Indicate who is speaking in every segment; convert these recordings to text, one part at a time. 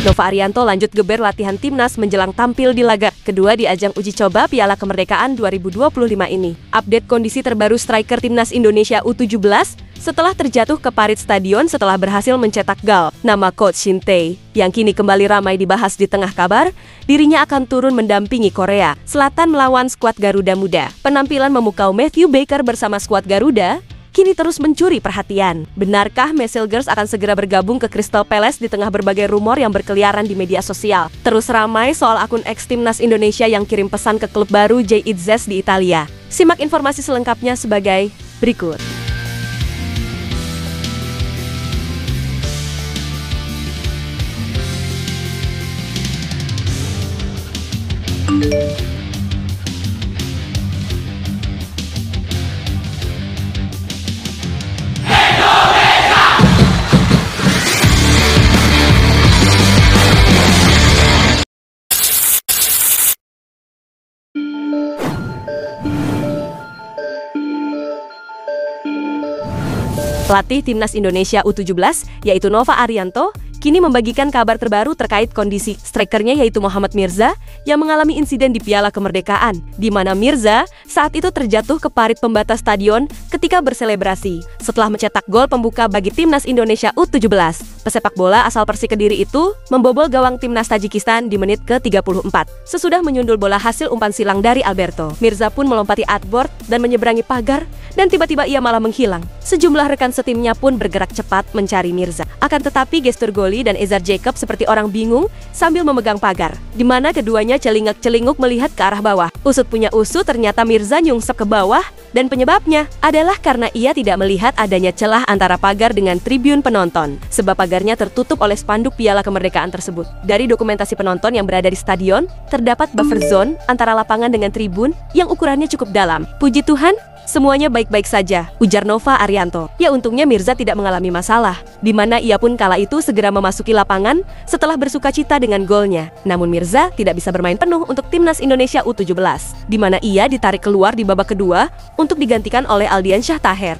Speaker 1: Nova Arianto lanjut geber latihan timnas menjelang tampil di laga kedua di ajang uji coba Piala Kemerdekaan 2025 ini. Update kondisi terbaru striker timnas Indonesia U17 setelah terjatuh ke parit stadion setelah berhasil mencetak gol. Nama Coach Shin Tae yang kini kembali ramai dibahas di tengah kabar, dirinya akan turun mendampingi Korea Selatan melawan skuad Garuda Muda. Penampilan memukau Matthew Baker bersama skuad Garuda kini terus mencuri perhatian. Benarkah Messilgers akan segera bergabung ke Crystal Palace di tengah berbagai rumor yang berkeliaran di media sosial? Terus ramai soal akun ex timnas Indonesia yang kirim pesan ke klub baru JITZES di Italia. Simak informasi selengkapnya sebagai berikut. Pelatih timnas Indonesia U17, yaitu Nova Arianto, kini membagikan kabar terbaru terkait kondisi strikernya yaitu Muhammad Mirza yang mengalami insiden di Piala Kemerdekaan, di mana Mirza saat itu terjatuh ke parit pembatas stadion ketika berselebrasi setelah mencetak gol pembuka bagi timnas Indonesia U17. Pesepak bola asal Persik Kediri itu membobol gawang timnas Tajikistan di menit ke-34. Sesudah menyundul bola hasil umpan silang dari Alberto, Mirza pun melompati outboard dan menyeberangi pagar dan tiba-tiba ia malah menghilang. Sejumlah rekan setimnya pun bergerak cepat mencari Mirza. Akan tetapi gestur Goli dan Ezar Jacob seperti orang bingung sambil memegang pagar, di mana keduanya celingak-celinguk melihat ke arah bawah. Usut punya usut, ternyata Mirza nyungsep ke bawah dan penyebabnya adalah karena ia tidak melihat adanya celah antara pagar dengan tribun penonton, sebab pagarnya tertutup oleh spanduk Piala Kemerdekaan tersebut. Dari dokumentasi penonton yang berada di stadion, terdapat buffer zone antara lapangan dengan tribun yang ukurannya cukup dalam. Puji Tuhan, semuanya baik-baik saja, ujar Nova Arianto. Ya, untungnya Mirza tidak mengalami masalah, di mana ia pun kala itu segera memasuki lapangan setelah bersukacita dengan golnya. Namun Mirza tidak bisa bermain penuh untuk timnas Indonesia U17, di mana ia ditarik keluar di babak kedua untuk digantikan oleh Aldian Syah Taher.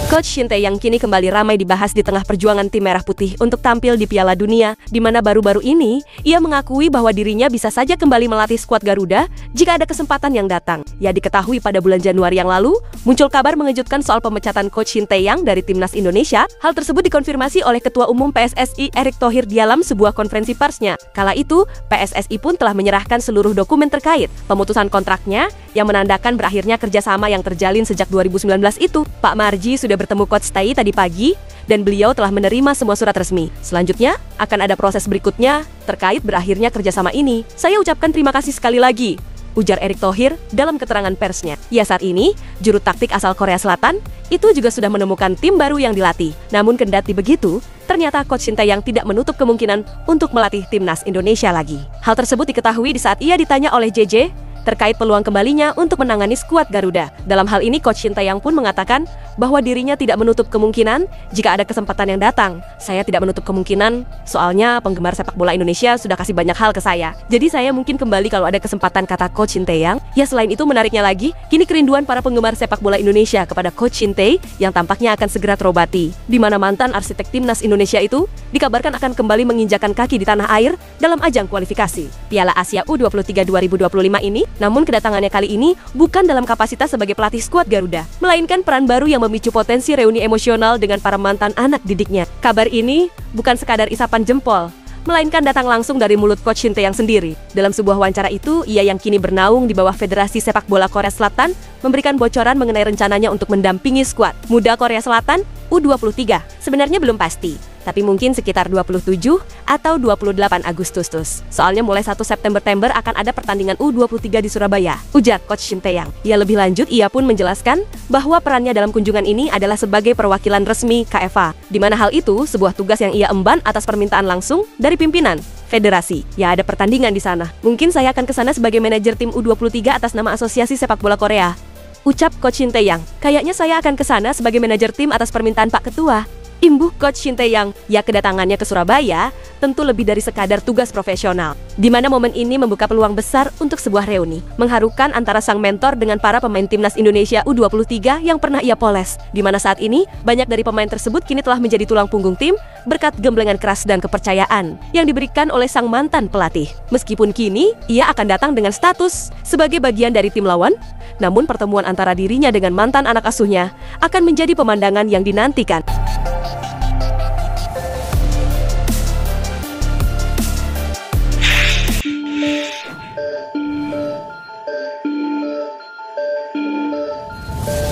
Speaker 1: Coach Shin Tae yang kini kembali ramai dibahas di tengah perjuangan tim Merah Putih untuk tampil di Piala Dunia, di mana baru-baru ini ia mengakui bahwa dirinya bisa saja kembali melatih skuad Garuda jika ada kesempatan yang datang. Ya, diketahui pada bulan Januari yang lalu muncul kabar mengejutkan soal pemecatan Coach Shin Tae dari timnas Indonesia. Hal tersebut dikonfirmasi oleh Ketua Umum PSSI Erick Thohir dalam sebuah konferensi persnya. Kala itu PSSI pun telah menyerahkan seluruh dokumen terkait pemutusan kontraknya yang menandakan berakhirnya kerjasama yang terjalin sejak 2019 itu. Pak Marji sudah bertemu Coach Tae tadi pagi dan beliau telah menerima semua surat resmi. Selanjutnya akan ada proses berikutnya terkait berakhirnya kerjasama ini. Saya ucapkan terima kasih sekali lagi, ujar Erick Thohir dalam keterangan persnya. Ya, saat ini juru taktik asal Korea Selatan itu juga sudah menemukan tim baru yang dilatih. Namun kendati begitu, ternyata Coach Shin Tae tidak menutup kemungkinan untuk melatih timnas Indonesia lagi. Hal tersebut diketahui di saat ia ditanya oleh JJ terkait peluang kembalinya untuk menangani skuad Garuda. Dalam hal ini Coach Shin Tae pun mengatakan bahwa dirinya tidak menutup kemungkinan jika ada kesempatan yang datang. Saya tidak menutup kemungkinan, soalnya penggemar sepak bola Indonesia sudah kasih banyak hal ke saya. Jadi saya mungkin kembali kalau ada kesempatan, kata Coach Shin Tae. Ya, selain itu menariknya lagi, kini kerinduan para penggemar sepak bola Indonesia kepada Coach Shin Tae yang tampaknya akan segera terobati. Di mana mantan arsitek timnas Indonesia itu dikabarkan akan kembali menginjakan kaki di tanah air dalam ajang kualifikasi Piala Asia U23 2025 ini. Namun kedatangannya kali ini bukan dalam kapasitas sebagai pelatih skuad Garuda, melainkan peran baru yang memicu potensi reuni emosional dengan para mantan anak didiknya. Kabar ini bukan sekadar isapan jempol, melainkan datang langsung dari mulut Coach Shin Tae sendiri. Dalam sebuah wawancara itu, ia yang kini bernaung di bawah Federasi Sepak Bola Korea Selatan memberikan bocoran mengenai rencananya untuk mendampingi skuad muda Korea Selatan U23. Sebenarnya belum pasti, tapi mungkin sekitar 27 atau 28 Agustus. Soalnya mulai 1 September akan ada pertandingan U23 di Surabaya, ujar Coach Shin Tae. Ya, lebih lanjut ia pun menjelaskan bahwa perannya dalam kunjungan ini adalah sebagai perwakilan resmi KFA, di mana hal itu sebuah tugas yang ia emban atas permintaan langsung dari pimpinan federasi. Ya, ada pertandingan di sana. Mungkin saya akan ke sana sebagai manajer tim U23 atas nama Asosiasi Sepak Bola Korea, ucap Coach Shin Tae. Kayaknya saya akan ke sana sebagai manajer tim atas permintaan Pak Ketua. Imbuh Coach Shin Tae-yang, ya kedatangannya ke Surabaya tentu lebih dari sekadar tugas profesional, di mana momen ini membuka peluang besar untuk sebuah reuni mengharukan antara sang mentor dengan para pemain timnas Indonesia U23 yang pernah ia poles, di mana saat ini banyak dari pemain tersebut kini telah menjadi tulang punggung tim berkat gemblengan keras dan kepercayaan yang diberikan oleh sang mantan pelatih. Meskipun kini ia akan datang dengan status sebagai bagian dari tim lawan, namun pertemuan antara dirinya dengan mantan anak asuhnya akan menjadi pemandangan yang dinantikan.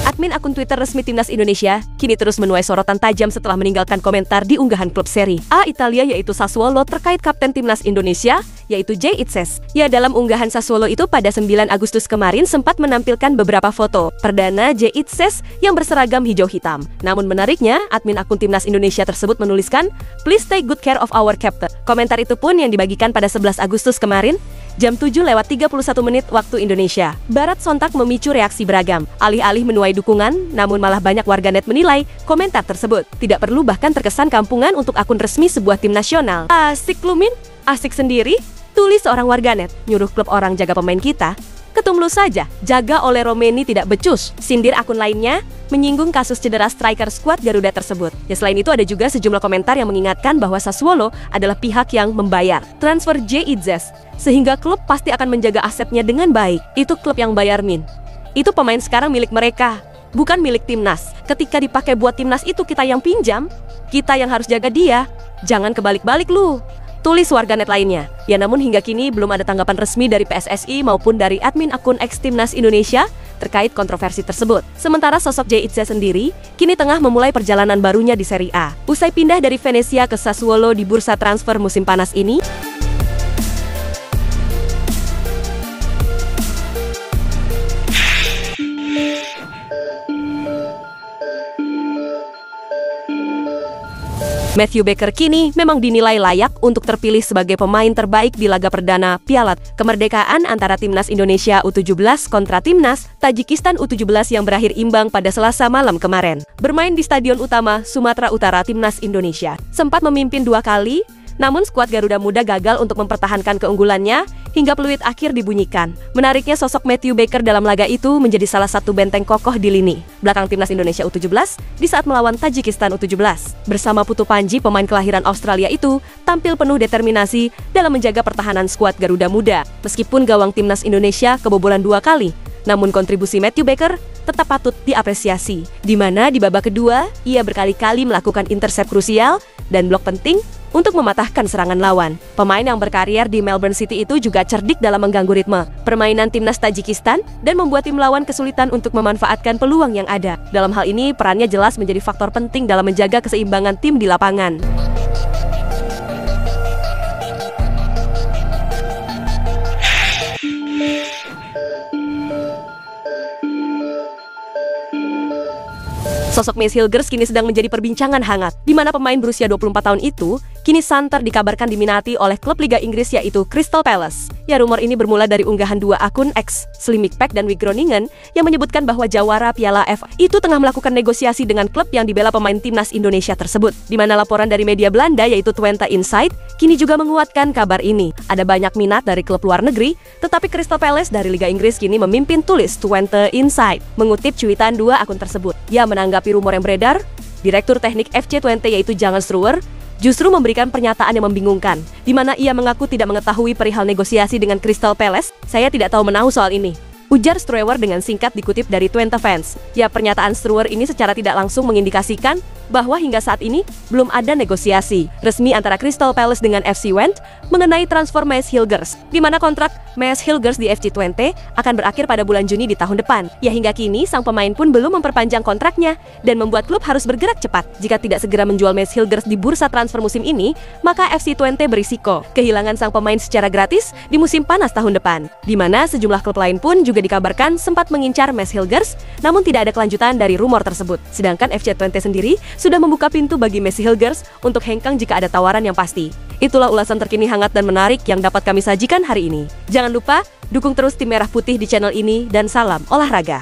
Speaker 1: Admin akun Twitter resmi Timnas Indonesia kini terus menuai sorotan tajam setelah meninggalkan komentar di unggahan klub Serie A Italia yaitu Sassuolo terkait kapten Timnas Indonesia yaitu Jay Itzes. Ya, dalam unggahan Sassuolo itu pada 9 Agustus kemarin sempat menampilkan beberapa foto perdana Jay Itzes yang berseragam hijau hitam. Namun menariknya, admin akun Timnas Indonesia tersebut menuliskan, "Please take good care of our captain." Komentar itu pun yang dibagikan pada 11 Agustus kemarin jam 7:31 waktu Indonesia Barat sontak memicu reaksi beragam. Alih-alih menuai dukungan, namun malah banyak warganet menilai komentar tersebut tidak perlu bahkan terkesan kampungan untuk akun resmi sebuah tim nasional. Asik lu Min, asik sendiri, tulis seorang warganet. Nyuruh klub orang jaga pemain kita, ketum lu saja, jaga oleh Romeni tidak becus. Sindir akun lainnya menyinggung kasus cedera striker skuad Garuda tersebut. Ya, selain itu ada juga sejumlah komentar yang mengingatkan bahwa Sassuolo adalah pihak yang membayar transfer Jay Itzes, sehingga klub pasti akan menjaga asetnya dengan baik. Itu klub yang bayar Min. Itu pemain sekarang milik mereka, bukan milik timnas. Ketika dipakai buat timnas itu kita yang pinjam, kita yang harus jaga dia. Jangan kebalik-balik lu, tulis warganet lainnya. Ya, namun hingga kini belum ada tanggapan resmi dari PSSI maupun dari admin akun ex Timnas Indonesia terkait kontroversi tersebut. Sementara sosok Jay Itzes sendiri kini tengah memulai perjalanan barunya di Serie A. Usai pindah dari Venezia ke Sassuolo di bursa transfer musim panas ini, Matthew Baker kini memang dinilai layak untuk terpilih sebagai pemain terbaik di laga perdana Piala Kemerdekaan antara Timnas Indonesia U17 kontra Timnas Tajikistan U17 yang berakhir imbang pada Selasa malam kemarin. Bermain di Stadion Utama Sumatera Utara, Timnas Indonesia sempat memimpin 2 kali, namun skuad Garuda Muda gagal untuk mempertahankan keunggulannya hingga peluit akhir dibunyikan. Menariknya, sosok Matthew Baker dalam laga itu menjadi salah satu benteng kokoh di lini belakang Timnas Indonesia U17 di saat melawan Tajikistan U17. Bersama Putu Panji, pemain kelahiran Australia itu tampil penuh determinasi dalam menjaga pertahanan skuad Garuda Muda. Meskipun gawang Timnas Indonesia kebobolan 2 kali, namun kontribusi Matthew Baker tetap patut diapresiasi, di mana di babak kedua ia berkali-kali melakukan intercept krusial dan blok penting untuk mematahkan serangan lawan. Pemain yang berkarier di Melbourne City itu juga cerdik dalam mengganggu ritme permainan timnas Tajikistan dan membuat tim lawan kesulitan untuk memanfaatkan peluang yang ada. Dalam hal ini, perannya jelas menjadi faktor penting dalam menjaga keseimbangan tim di lapangan. Sosok Mace Hilgers kini sedang menjadi perbincangan hangat, di mana pemain berusia 24 tahun itu kini santer dikabarkan diminati oleh klub Liga Inggris yaitu Crystal Palace. Ya, rumor ini bermula dari unggahan 2 akun X, Slim Mick Pack dan Wig Groningen, yang menyebutkan bahwa jawara Piala FA itu tengah melakukan negosiasi dengan klub yang dibela pemain timnas Indonesia tersebut. Di mana laporan dari media Belanda yaitu Twente Insight kini juga menguatkan kabar ini. Ada banyak minat dari klub luar negeri, tetapi Crystal Palace dari Liga Inggris kini memimpin, tulis Twente Insight, mengutip cuitan 2 akun tersebut. Ya, menanggapi rumor yang beredar, Direktur Teknik FC Twente yaitu Jan Struwer justru memberikan pernyataan yang membingungkan, di mana ia mengaku tidak mengetahui perihal negosiasi dengan Crystal Palace. "Saya tidak tahu menahu soal ini," ujar Struwer dengan singkat dikutip dari Twente Fans. Ya, pernyataan Struwer ini secara tidak langsung mengindikasikan bahwa hingga saat ini belum ada negosiasi resmi antara Crystal Palace dengan FC Twente mengenai transfer Mace Hilgers, di mana kontrak Mace Hilgers di FC Twente akan berakhir pada bulan Juni di tahun depan. Ya, hingga kini sang pemain pun belum memperpanjang kontraknya dan membuat klub harus bergerak cepat. Jika tidak segera menjual Mace Hilgers di bursa transfer musim ini, maka FC Twente berisiko kehilangan sang pemain secara gratis di musim panas tahun depan. Di mana sejumlah klub lain pun juga dikabarkan sempat mengincar Mace Hilgers, namun tidak ada kelanjutan dari rumor tersebut. Sedangkan FC Twente sendiri sudah membuka pintu bagi Mace Hilgers untuk hengkang jika ada tawaran yang pasti. Itulah ulasan terkini hangat dan menarik yang dapat kami sajikan hari ini. Jangan lupa dukung terus tim Merah Putih di channel ini dan salam olahraga.